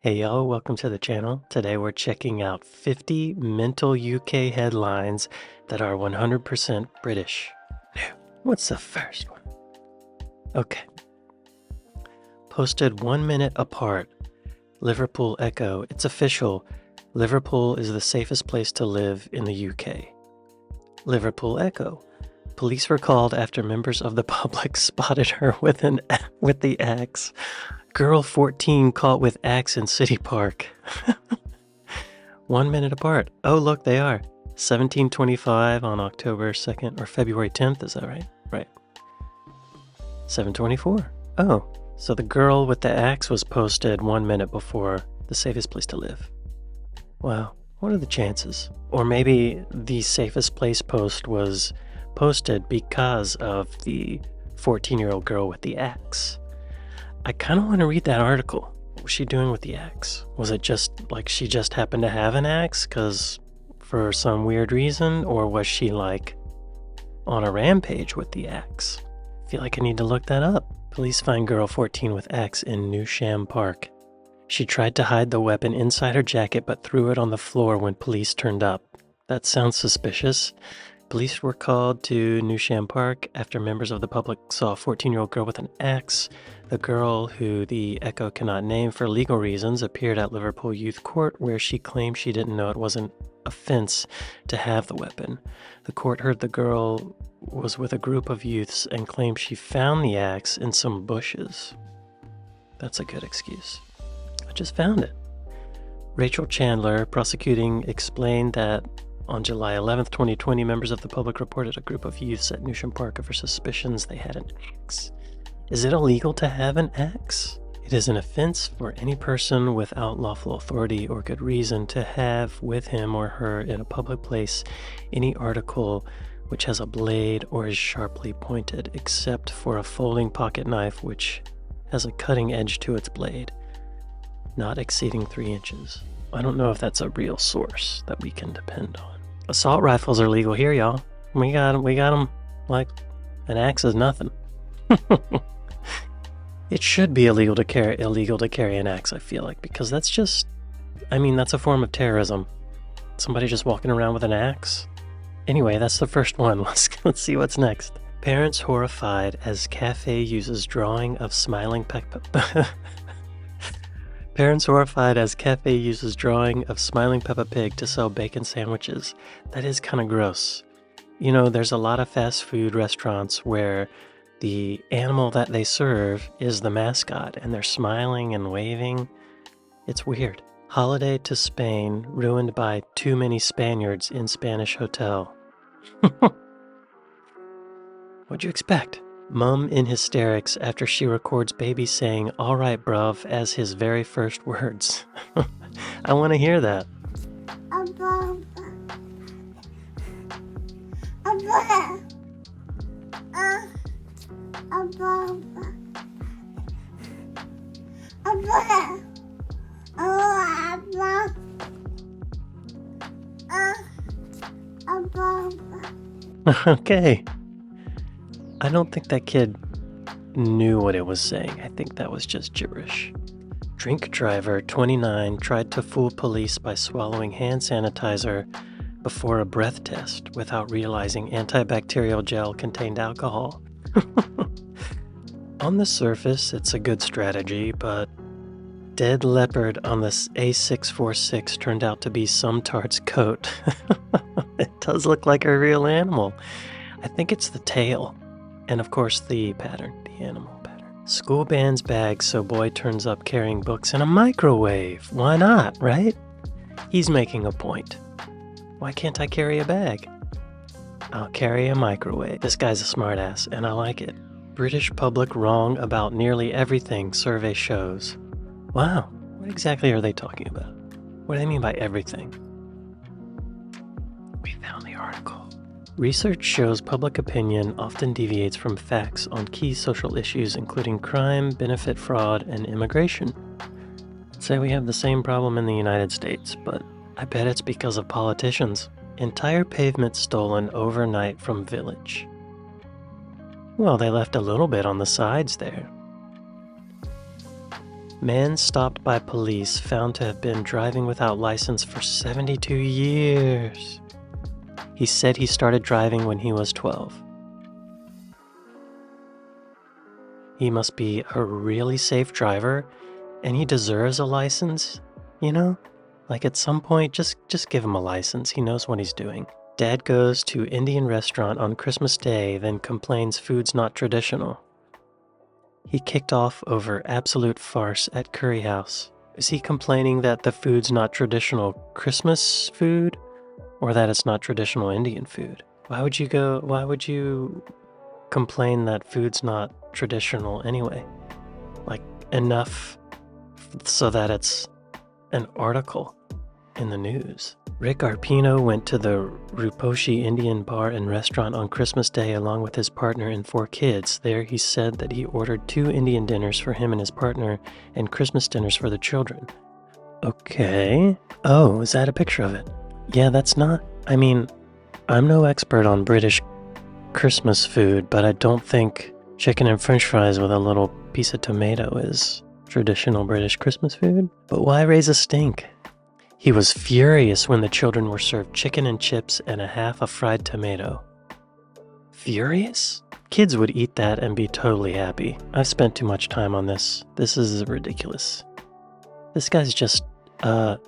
Hey y'all, welcome to the channel. Today we're checking out 50 mental UK headlines that are 100% British. Now, what's the first one? Okay. Posted 1 minute apart. Liverpool Echo. It's official. Liverpool is the safest place to live in the UK. Liverpool Echo. Police were called after members of the public spotted her with the axe. Girl 14 caught with axe in City Park. 1 minute apart. Oh, look, they are. 1725 on October 2nd or February 10th. Is that right? Right. 724. Oh, so the girl with the axe was posted 1 minute before the safest place to live. Wow. What are the chances? Or maybe the safest place post was posted because of the 14-year-old girl with the axe. I kind of want to read that article. What was she doing with the axe? Was it just like she just happened to have an axe because for some weird reason? Or was she like on a rampage with the axe? I feel like I need to look that up. Police find girl 14 with axe in Newsham Park. She tried to hide the weapon inside her jacket but threw it on the floor when police turned up. That sounds suspicious. Police were called to Newsham Park after members of the public saw a 14-year-old girl with an axe. The girl, who the Echo cannot name for legal reasons, appeared at Liverpool Youth Court where she claimed she didn't know it was an offense to have the weapon. The court heard the girl was with a group of youths and claimed she found the axe in some bushes. That's a good excuse. I just found it. Rachel Chandler, prosecuting, explained that on July 11th, 2020, members of the public reported a group of youths at Newsham Park over suspicions they had an axe. Is it illegal to have an axe? It is an offense for any person without lawful authority or good reason to have with him or her in a public place any article which has a blade or is sharply pointed, except for a folding pocket knife which has a cutting edge to its blade, not exceeding 3 inches. I don't know if that's a real source that we can depend on. Assault rifles are legal here, y'all. We got them like an axe is nothing. It should be illegal to carry an axe, I feel like, because that's a form of terrorism. Somebody just walking around with an axe. Anyway, that's the first one. Let's see what's next. Parents horrified as cafe uses drawing of smiling Parents horrified as cafe uses drawing of smiling Peppa Pig to sell bacon sandwiches. That is kind of gross. You know, there's a lot of fast food restaurants where the animal that they serve is the mascot and they're smiling and waving. It's weird. Holiday to Spain ruined by too many Spaniards in Spanish hotel. What'd you expect? Mum in hysterics after she records baby saying, "All right, bruv," as his very first words. I want to hear that. Okay. I don't think that kid knew what it was saying. I think that was just gibberish. Drink driver 29 tried to fool police by swallowing hand sanitizer before a breath test without realizing antibacterial gel contained alcohol. On the surface, it's a good strategy, but dead leopard on the A646 turned out to be some tart's coat. It does look like a real animal. I think it's the tail. And of course the pattern, the animal pattern. School bans bag so boy turns up carrying books in a microwave. Why not, right? He's making a point. Why can't I carry a bag? I'll carry a microwave. This guy's a smartass, and I like it. British public wrong about nearly everything, survey shows. Wow, what exactly are they talking about? What do they mean by everything? We found the article. Research shows public opinion often deviates from facts on key social issues including crime, benefit fraud, and immigration. I'd say we have the same problem in the United States, but I bet it's because of politicians. Entire pavement stolen overnight from village. Well, they left a little bit on the sides there. Man stopped by police found to have been driving without license for 72 years. He said he started driving when he was 12. He must be a really safe driver, and he deserves a license, you know? Like at some point, just give him a license. He knows what he's doing. Dad goes to Indian restaurant on Christmas Day, then complains food's not traditional. He kicked off over absolute farce at Curry House. Is he complaining that the food's not traditional Christmas food, or that it's not traditional Indian food? Why would you complain that food's not traditional anyway? Like, enough so that it's an article in the news. Rick Arpino went to the Ruposhi Indian bar and restaurant on Christmas Day along with his partner and 4 kids. There he said that he ordered 2 Indian dinners for him and his partner and Christmas dinners for the children. Okay. Oh, is that a picture of it? Yeah, that's not... I mean, I'm no expert on British Christmas food, but I don't think chicken and french fries with a little piece of tomato is traditional British Christmas food. But why raise a stink? He was furious when the children were served chicken and chips and a half a fried tomato. Furious? Kids would eat that and be totally happy. I've spent too much time on this. This is ridiculous. This guy's just, Can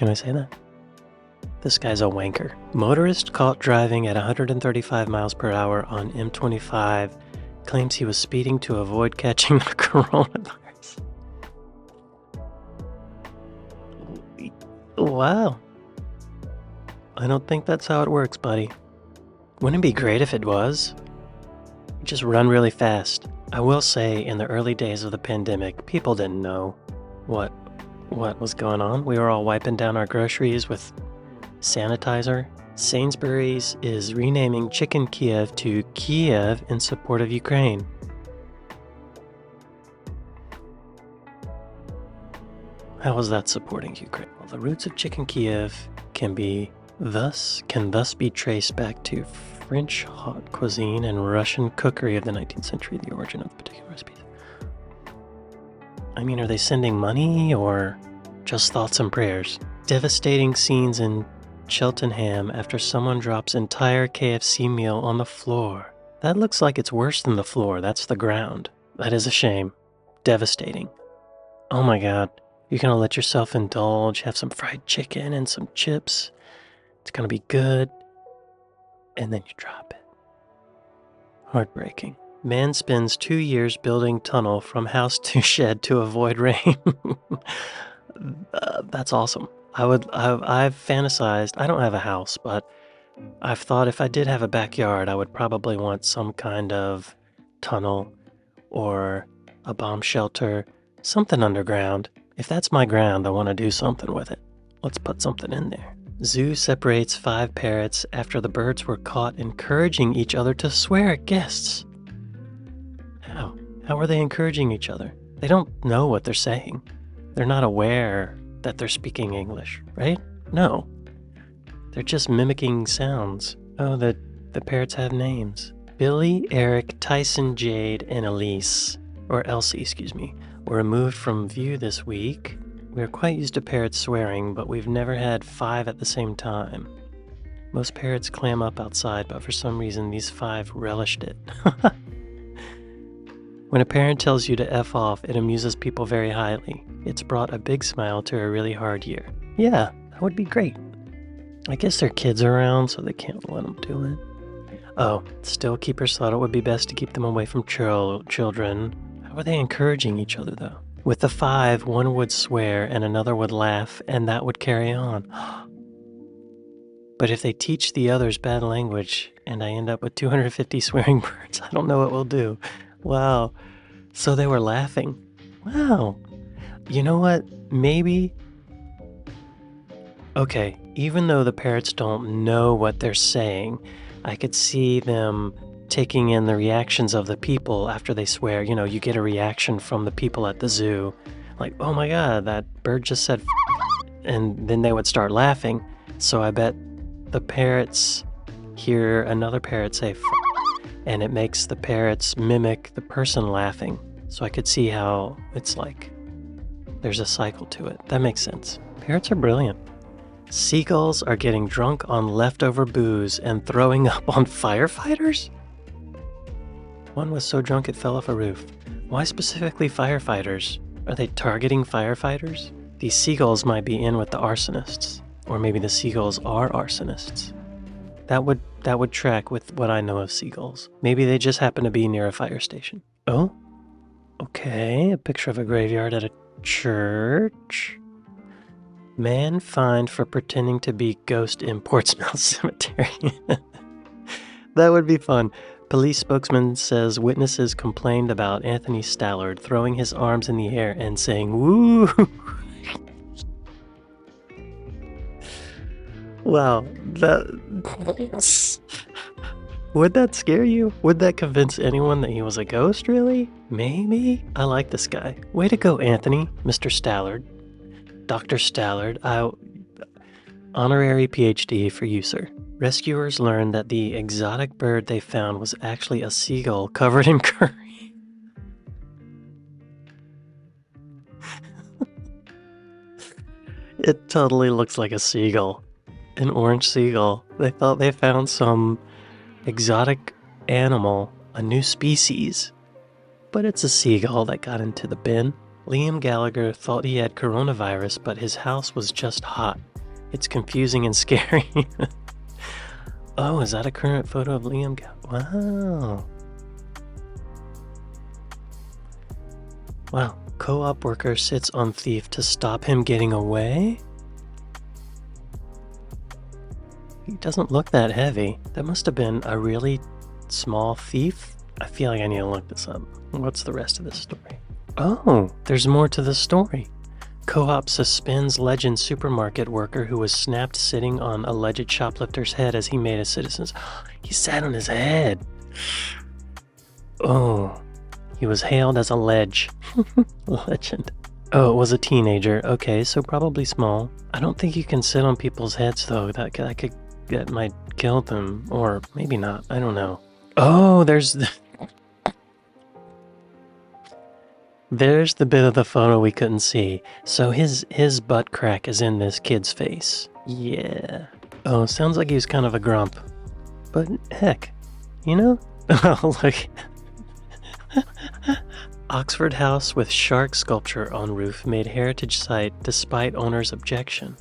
I say that? This guy's a wanker. Motorist caught driving at 135 miles per hour on M25 claims he was speeding to avoid catching the coronavirus. Wow. I don't think that's how it works, buddy. Wouldn't it be great if it was? Just run really fast. I will say, in the early days of the pandemic, people didn't know what was going on. We were all wiping down our groceries with sanitizer. Sainsbury's is renaming Chicken Kiev to Kiev in support of Ukraine. How is that supporting Ukraine? Well, the roots of Chicken Kiev can thus be traced back to French hot cuisine and Russian cookery of the 19th century, the origin of particular recipes. I mean, are they sending money or just thoughts and prayers? Devastating scenes in Cheltenham after someone drops entire KFC meal on the floor. That looks like it's worse than the floor. That's the ground. That is a shame. Devastating. Oh my God. You're gonna let yourself indulge, have some fried chicken and some chips. It's gonna be good. And then you drop it. Heartbreaking. Man spends 2 years building tunnel from house to shed to avoid rain. That's awesome. I've fantasized. I don't have a house, but I've thought if I did have a backyard, I would probably want some kind of tunnel or a bomb shelter, something underground. If that's my ground, I want to do something with it. Let's put something in there. Zoo separates 5 parrots after the birds were caught encouraging each other to swear at guests. How? How are they encouraging each other? They don't know what they're saying. They're not aware that they're speaking English, right? No. They're just mimicking sounds. Oh, the parrots have names. Billy, Eric, Tyson, Jade, and Elsie, were removed from view this week. We are quite used to parrots swearing, but we've never had 5 at the same time. Most parrots clam up outside, but for some reason these 5 relished it. When a parent tells you to F off, it amuses people very highly. It's brought a big smile to a really hard year. Yeah, that would be great. I guess their kids are around, so they can't let them do it. Oh, still keepers thought it would be best to keep them away from children. How are they encouraging each other, though? With the 5, one would swear and another would laugh, and that would carry on. But if they teach the others bad language, and I end up with 250 swearing birds, I don't know what we'll do. Wow. So they were laughing. Wow. You know what? Maybe... Okay, even though the parrots don't know what they're saying, I could see them taking in the reactions of the people after they swear. You know, you get a reaction from the people at the zoo. Like, oh my God, that bird just said and then they would start laughing. So I bet the parrots hear another parrot say and it makes the parrots mimic the person laughing. So I could see how it's like there's a cycle to it. That makes sense. Parrots are brilliant. Seagulls are getting drunk on leftover booze and throwing up on firefighters? One was so drunk it fell off a roof. Why specifically firefighters? Are they targeting firefighters? These seagulls might be in with the arsonists. Or maybe the seagulls are arsonists. That would track with what I know of seagulls. Maybe they just happen to be near a fire station. Oh? Okay, a picture of a graveyard at a church. Man fined for pretending to be ghost in Portsmouth Cemetery. That would be fun. Police spokesman says witnesses complained about Anthony Stallard throwing his arms in the air and saying, "Woo!" Wow, would that scare you? Would that convince anyone that he was a ghost, really? Maybe? I like this guy. Way to go, Anthony, Mr. Stallard. Dr. Stallard, honorary PhD for you, sir. Rescuers learned that the exotic bird they found was actually a seagull covered in curry. It totally looks like a seagull. An orange seagull. They thought they found some exotic animal, a new species. But it's a seagull that got into the bin. Liam Gallagher thought he had coronavirus, but his house was just hot. It's confusing and scary. Oh, is that a current photo of Liam Gallagher? Wow. Wow. Co-op worker sits on thief to stop him getting away? He doesn't look that heavy. That must have been a really small thief. I feel like I need to look this up. What's the rest of this story? Oh, there's more to the story. Co-op suspends legend supermarket worker who was snapped sitting on alleged shoplifter's head as he made a citizen's... He sat on his head. Oh, he was hailed as a legend. Oh, it was a teenager. Okay, so probably small. I don't think you can sit on people's heads, though. That might kill them. Or maybe not. I don't know. Oh, there's the bit of the photo we couldn't see. So his butt crack is in this kid's face. Yeah. Oh, sounds like he was kind of a grump. But heck, you know? Oh, look. Oxford house with shark sculpture on roof made heritage site despite owner's objection.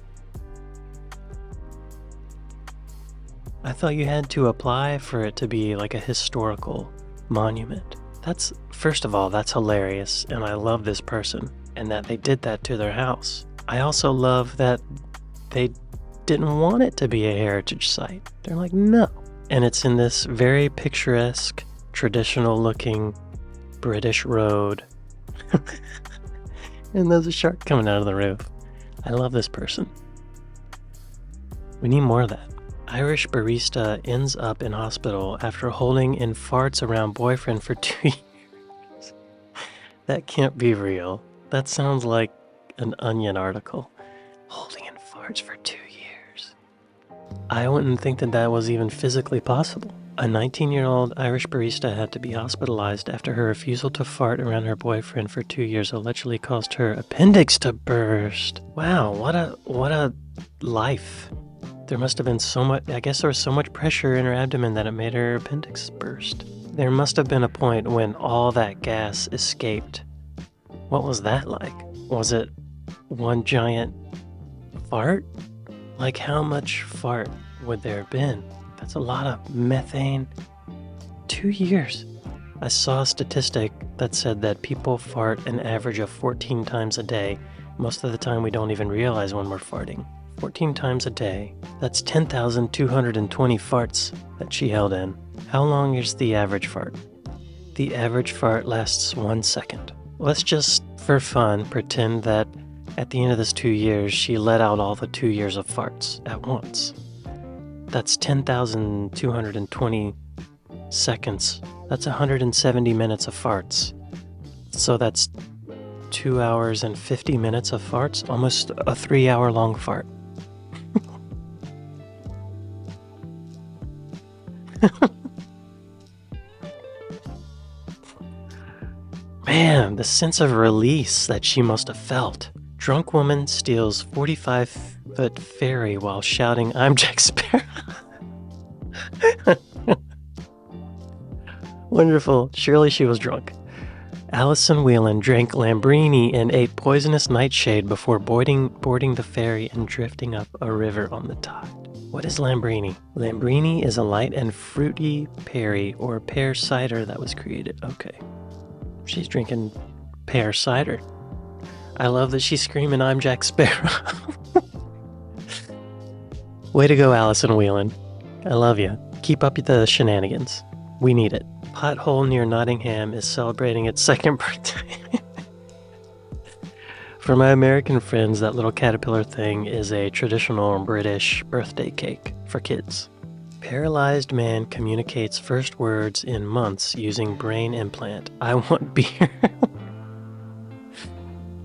I thought you had to apply for it to be like a historical monument. First of all, that's hilarious, and I love this person, and that they did that to their house. I also love that they didn't want it to be a heritage site. They're like, no. And it's in this very picturesque, traditional-looking British road. And there's a shark coming out of the roof. I love this person. We need more of that. Irish barista ends up in hospital after holding in farts around boyfriend for 2 years. That can't be real. That sounds like an Onion article. Holding in farts for 2 years. I wouldn't think that was even physically possible. A 19-year-old Irish barista had to be hospitalized after her refusal to fart around her boyfriend for 2 years allegedly caused her appendix to burst. Wow, what a life. There must have been I guess there was so much pressure in her abdomen that it made her appendix burst. There must have been a point when all that gas escaped. What was that like? Was it one giant fart? Like how much fart would there have been? That's a lot of methane. 2 years. I saw a statistic that said that people fart an average of 14 times a day. Most of the time we don't even realize when we're farting. 14 times a day. That's 10,220 farts that she held in. How long is the average fart? The average fart lasts 1 second. Let's just, for fun, pretend that at the end of this 2 years, she let out all the 2 years of farts at once. That's 10,220 seconds. That's 170 minutes of farts. So that's 2 hours and 50 minutes of farts, almost a 3-hour long fart. Man, the sense of release that she must have felt. Drunk woman steals 45-foot ferry while shouting, "I'm Jack Sparrow." Wonderful. Surely she was drunk. Alison Whelan drank Lambrini and ate poisonous nightshade before boarding the ferry and drifting up a river on the tide. What is Lambrini? Lambrini is a light and fruity perry or pear cider that was created. Okay. She's drinking pear cider. I love that she's screaming, "I'm Jack Sparrow." Way to go, Alison Whelan. I love you. Keep up the shenanigans. We need it. Pothole near Nottingham is celebrating its second birthday. For my American friends, that little caterpillar thing is a traditional British birthday cake for kids. Paralyzed man communicates first words in months using brain implant. I want beer.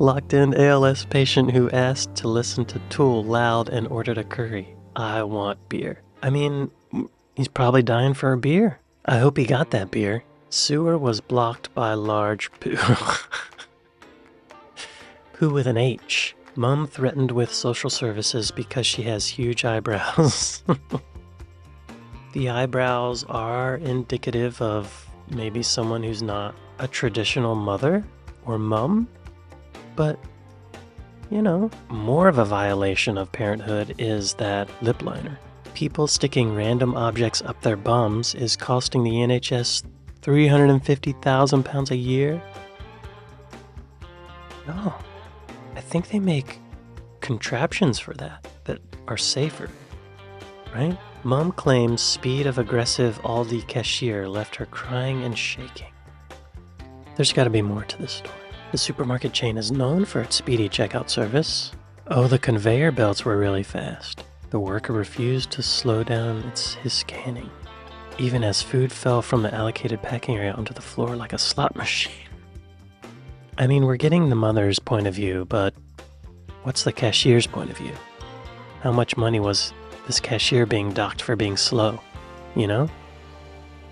Locked in ALS patient who asked to listen to Tool loud and ordered a curry. I want beer. I mean, he's probably dying for a beer. I hope he got that beer. Sewer was blocked by large poo. Poo with an H. Mom threatened with social services because she has huge eyebrows. The eyebrows are indicative of maybe someone who's not a traditional mother or mum. But, you know, more of a violation of parenthood is that lip liner. People sticking random objects up their bums is costing the NHS £350,000 a year. No, I think they make contraptions for that are safer, right? Mom claims speed of aggressive Aldi cashier left her crying and shaking. There's got to be more to this story. The supermarket chain is known for its speedy checkout service. Oh, the conveyor belts were really fast. The worker refused to slow down his scanning, even as food fell from the allocated packing area onto the floor like a slot machine. I mean, we're getting the mother's point of view, but what's the cashier's point of view? How much money was this cashier being docked for being slow? You know?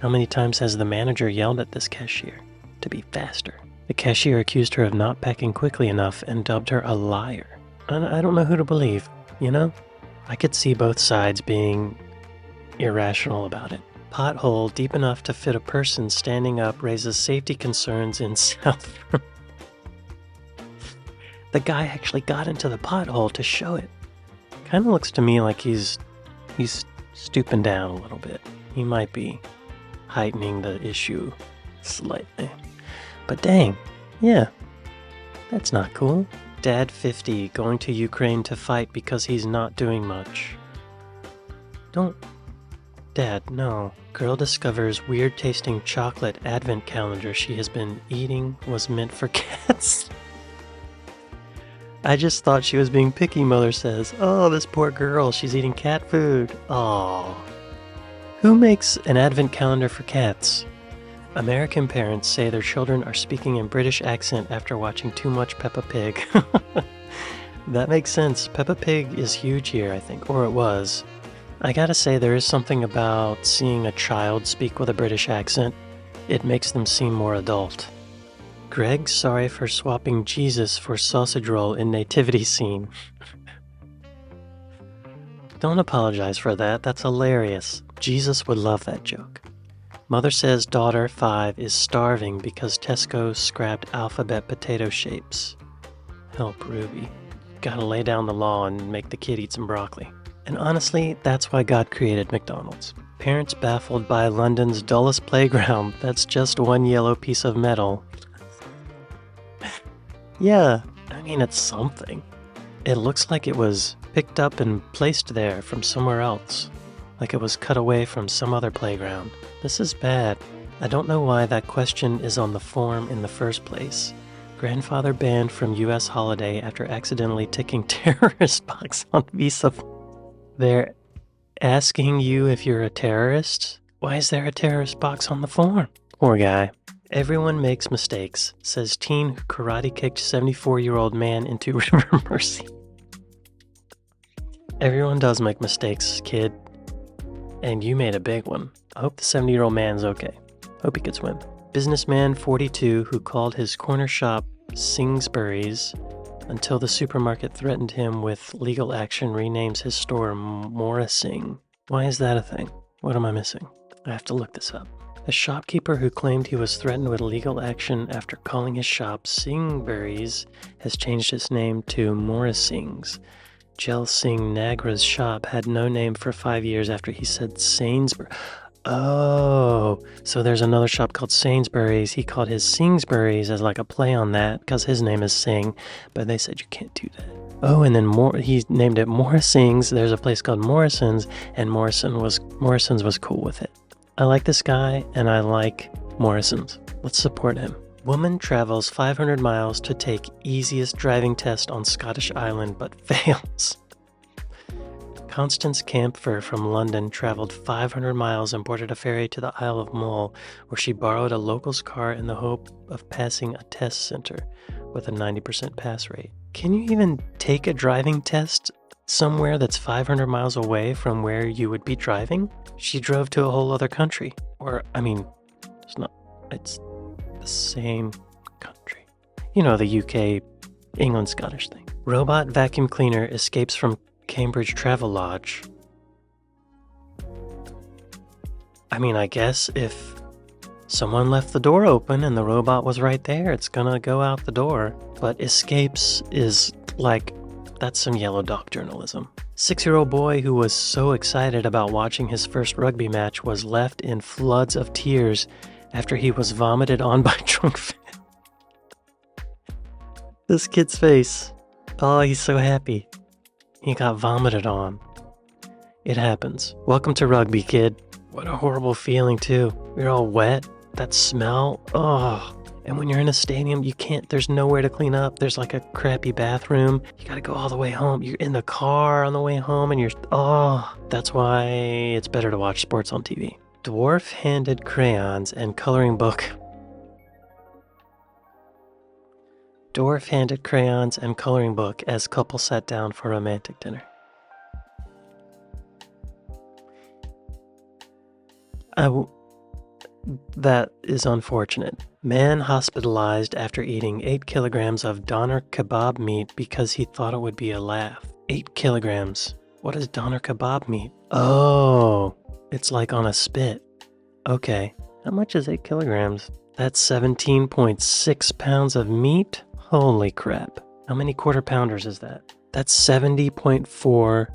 How many times has the manager yelled at this cashier to be faster? The cashier accused her of not packing quickly enough and dubbed her a liar. I don't know who to believe, you know? I could see both sides being irrational about it. Pothole deep enough to fit a person standing up raises safety concerns in South. The guy actually got into the pothole to show it. Kind of looks to me like he's stooping down a little bit. He might be heightening the issue slightly. But dang, yeah, that's not cool. Dad 50 going to Ukraine to fight because he's not doing much. Dad, no. Girl discovers weird tasting chocolate advent calendar she has been eating was meant for cats. I just thought she was being picky, mother says. Oh, this poor girl, she's eating cat food. Aw. Who makes an advent calendar for cats? American parents say their children are speaking in British accent after watching too much Peppa Pig. That makes sense. Peppa Pig is huge here, I think, or it was. I gotta say, there is something about seeing a child speak with a British accent. It makes them seem more adult. Greg sorry for swapping Jesus for sausage roll in nativity scene. Don't apologize for that. That's hilarious. Jesus would love that joke. Mother says daughter 5 is starving because Tesco scrapped alphabet potato shapes. Help, Ruby. Gotta lay down the law and make the kid eat some broccoli. And honestly, that's why God created McDonald's. Parents baffled by London's dullest playground. That's just one yellow piece of metal. Yeah, I mean, it's something. It looks like it was picked up and placed there from somewhere else. Like it was cut away from some other playground. This is bad. I don't know why that question is on the form in the first place. Grandfather banned from U.S. holiday after accidentally ticking terrorist box on visa. They're asking you if you're a terrorist? Why is there a terrorist box on the form? Poor guy. Everyone makes mistakes, says teen who karate kicked 74-year-old man into River Mercy. Everyone does make mistakes, kid. And you made a big one. I hope the 70-year-old man's okay. Hope he could swim. Businessman 42 who called his corner shop Singsbury's until the supermarket threatened him with legal action renames his store Morrising. Why is that a thing? What am I missing? I have to look this up. A shopkeeper who claimed he was threatened with legal action after calling his shop Singbury's has changed its name to Morrising's. Jel Singh Nagra's shop had no name for 5 years after he said Sainsbury. Oh, so there's another shop called Sainsbury's. He called his Singsbury's as like a play on that because his name is Singh, but they said you can't do that. Oh, and then he named it Morrising's. There's a place called Morrison's, and Morrison's was cool with it. I like this guy, and I like Morrison's. Let's support him. Woman travels 500 miles to take easiest driving test on Scottish island, but fails. Constance Camphor from London traveled 500 miles and boarded a ferry to the Isle of Mull, where she borrowed a local's car in the hope of passing a test center with a 90% pass rate. Can you even take a driving test somewhere that's 500 miles away from where you would be driving? She drove to a whole other country. It's the same country. You know, the UK, England, Scottish thing. Robot vacuum cleaner escapes from Cambridge Travel Lodge. I guess if someone left the door open and the robot was right there, it's gonna go out the door. But escapes is like, that's some yellow dog journalism. 6-year-old boy who was so excited about watching his first rugby match was left in floods of tears after he was vomited on by drunk fans. This kid's face. Oh, he's so happy. He got vomited on. It happens. Welcome to rugby, kid. What a horrible feeling, too. You're all wet. That smell. Oh. And when you're in a stadium, there's nowhere to clean up. There's like a crappy bathroom. You gotta go all the way home. You're in the car on the way home and that's why it's better to watch sports on TV. Dwarf-handed crayons and coloring book. Dwarf-handed crayons and coloring book as couple sat down for romantic dinner. That is unfortunate. Man hospitalized after eating 8 kilograms of doner kebab meat because he thought it would be a laugh. 8 kilograms. What is doner kebab meat? Oh, it's like on a spit. Okay. How much is 8 kilograms? That's 17.6 pounds of meat? Holy crap. How many quarter pounders is that? That's 70.4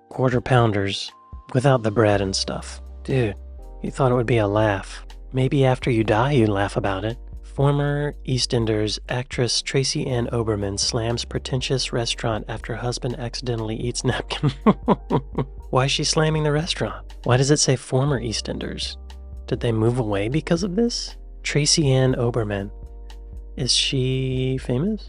quarter pounders without the bread and stuff. Dude, you thought it would be a laugh. Maybe after you die, you'd laugh about it. Former EastEnders actress Tracy Ann Oberman slams pretentious restaurant after husband accidentally eats napkin. Why is she slamming the restaurant? Why does it say former EastEnders? Did they move away because of this? Tracy Ann Oberman. Is she famous?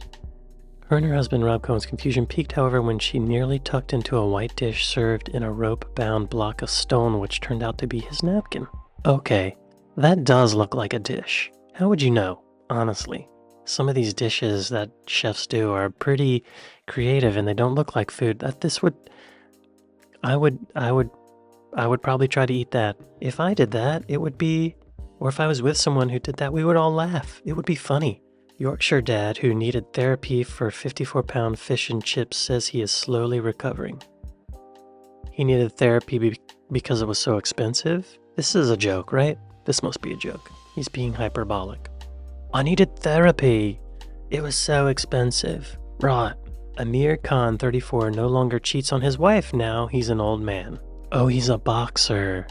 Her and her husband Rob Cohen's confusion peaked, however, when she nearly tucked into a white dish served in a rope-bound block of stone, which turned out to be his napkin. Okay, that does look like a dish. How would you know, honestly? Some of these dishes that chefs do are pretty creative and they don't look like food. I would probably try to eat that. If I did that, or if I was with someone who did that, we would all laugh. It would be funny. Yorkshire dad who needed therapy for 54-pound fish and chips says he is slowly recovering. He needed therapy because it was so expensive? This is a joke, right? This must be a joke. He's being hyperbolic. I needed therapy. It was so expensive. Right. Amir Khan, 34, no longer cheats on his wife. Now he's an old man. Oh, he's a boxer.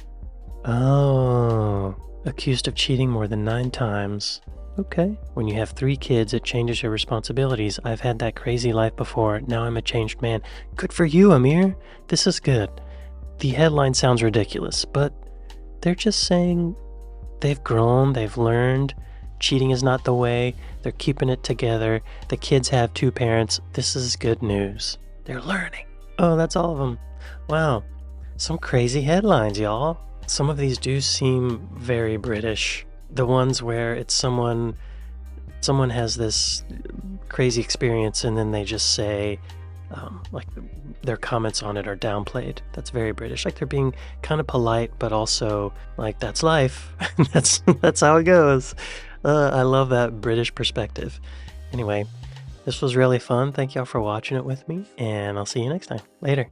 Oh. Accused of cheating more than 9 times. Okay. When you have 3 kids, it changes your responsibilities. I've had that crazy life before. Now I'm a changed man. Good for you, Amir. This is good. The headline sounds ridiculous, but they're just saying they've grown, they've learned. Cheating is not the way. They're keeping it together. The kids have 2 parents. This is good news. They're learning. Oh, that's all of them. Wow. Some crazy headlines, y'all. Some of these do seem very British. The ones where it's someone has this crazy experience and then they just say, like their comments on it are downplayed. That's very British. Like they're being kind of polite, but also like that's life. that's how it goes. I love that British perspective. Anyway, this was really fun. Thank y'all for watching it with me, and I'll see you next time. Later.